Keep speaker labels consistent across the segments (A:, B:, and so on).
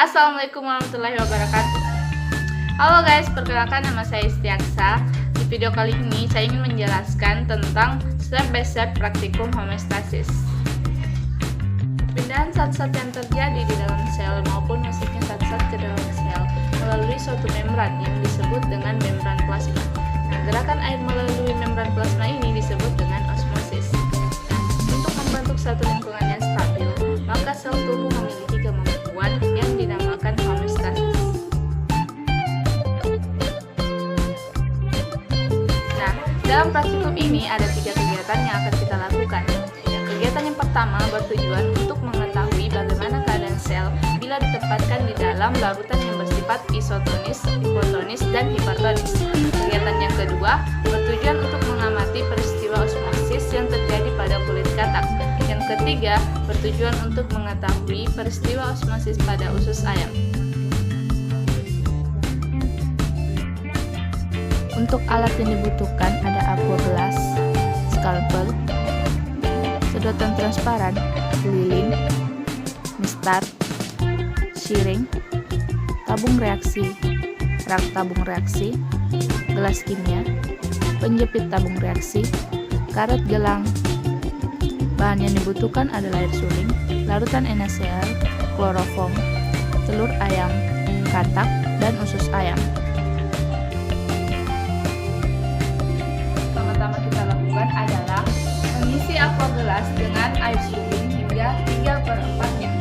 A: Assalamualaikum warahmatullahi wabarakatuh. Halo guys, perkenalkan nama saya Istiaksa. Di video kali ini saya ingin menjelaskan tentang step by step praktikum homeostasis. Perpindahan zat-zat yang terjadi di dalam sel maupun masuknya zat-zat ke dalam sel melalui suatu membran yang disebut dengan membran plasma. Nah, gerakan air melalui membran plasma ini disebut dengan osmosis. Untuk membentuk satu lingkungan yang stabil, maka sel tubuh memiliki kemampuan yang dinamakan homeostasis. Nah, dalam praktikum ini ada 3 kegiatan yang akan kita lakukan. Kegiatan yang pertama bertujuan untuk mengetahui bagaimana keadaan sel bila ditempatkan di dalam larutan yang bersifat isotonis, hipotonis, dan hipertonis. Kegiatan yang kedua bertujuan untuk mengamati peristiwa osmosis yang terjadi pada kulit katak. Yang ketiga bertujuan untuk mengetahui peristiwa osmosis pada usus ayam. Untuk alat yang dibutuhkan ada aquagelas, skalpel, sedotan transparan, lilin, mistar, syring, tabung reaksi, rak tabung reaksi, gelas kimia, penjepit tabung reaksi, karet gelang. Bahan yang dibutuhkan adalah air suling, larutan NaCl, kloroform, telur ayam, katak, dan usus ayam. Pertama kita lakukan adalah mengisi aquagelas dengan air suling hingga 3/4-nya.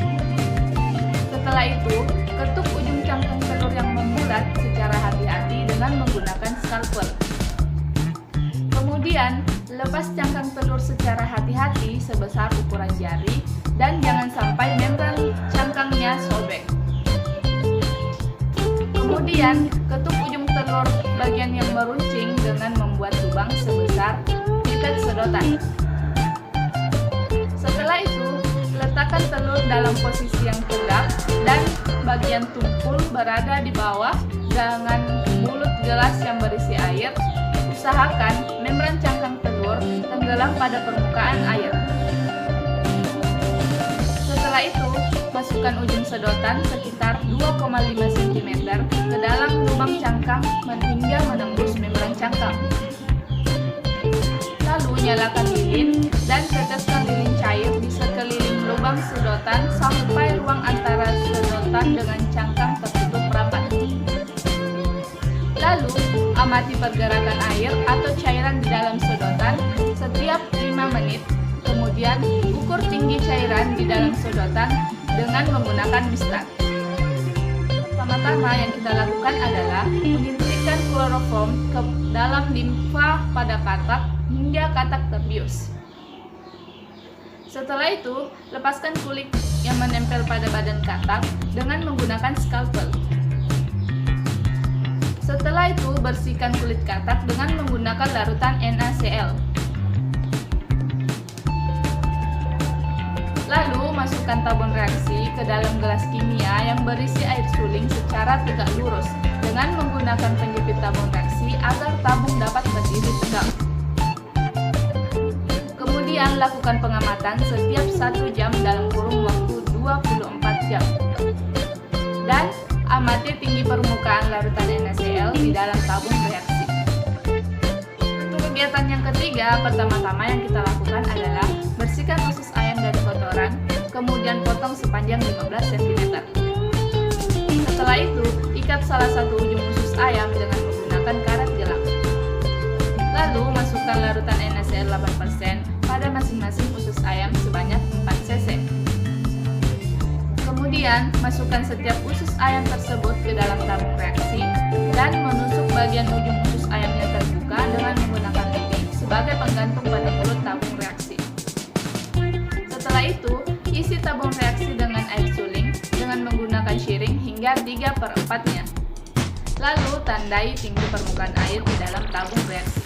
A: Setelah itu, ketuk ujung cangkang telur yang membulat secara hati-hati dengan menggunakan skalpel. Kemudian, lepas cangkang telur secara hati-hati sebesar ukuran jari dan jangan sampai membran cangkangnya sobek. Kemudian, ketuk ujung telur bagian yang meruncing dengan membuat lubang sebesar pipet sedotan. Setelah itu, letakkan telur dalam posisi yang tegak dan bagian tumpul berada di bawah dengan mulut gelas yang berisi air. Usahakan membran cangkang telur tenggelam pada permukaan air. Setelah itu, masukkan ujung sedotan sekitar 2,5 cm ke dalam lubang cangkang hingga menembus membran cangkang. Lalu nyalakan lilin dan teteskan lilin cair di sekeliling lubang sedotan sampai ruang antara sedotan dengan cangkang tertutup rapat. Lalu, amati pergerakan air atau cairan di dalam sedotan setiap 5 menit. Kemudian, ukur tinggi cairan di dalam sedotan dengan menggunakan mistar. Pertama-tama yang kita lakukan adalah menyuntikkan kloroform ke dalam limfa pada katak hingga katak terbius. Setelah itu, lepaskan kulit yang menempel pada badan katak dengan menggunakan skalpel. Setelah itu, bersihkan kulit katak dengan menggunakan larutan NaCl. Lalu, masukkan tabung reaksi ke dalam gelas kimia yang berisi air suling secara tegak lurus dengan menggunakan penjepit tabung reaksi agar tabung dapat berdiri tegak. Kemudian, lakukan pengamatan setiap 1 jam dalam kurun waktu 24 jam. Dan amati tinggi permukaan larutan NaCl di dalam tabung reaksi. Untuk kegiatan yang ketiga, pertama-tama yang kita lakukan adalah bersihkan usus ayam dari kotoran, kemudian potong sepanjang 15 cm. Setelah itu, ikat salah satu ujung usus ayam dengan menggunakan karet gelang. Lalu, masukkan larutan NaCl 8% pada masing-masing usus ayam sebanyak 4 cc. Kemudian, masukkan setiap usus ayam tersebut ke dalam tabung reaksi dan menusuk bagian ujung usus ayam yang terbuka dengan menggunakan lidi sebagai penggantung pada mulut tabung reaksi. Setelah itu, isi tabung reaksi dengan air suling dengan menggunakan syring hingga 3/4-nya. Lalu, tandai tinggi permukaan air di dalam tabung reaksi.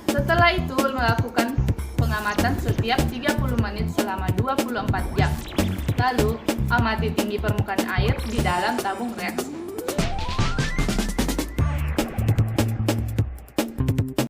A: Setelah itu, melakukan pengamatan setiap 30 menit selama 24 jam. Lalu, amati tinggi permukaan air di dalam tabung reaksi.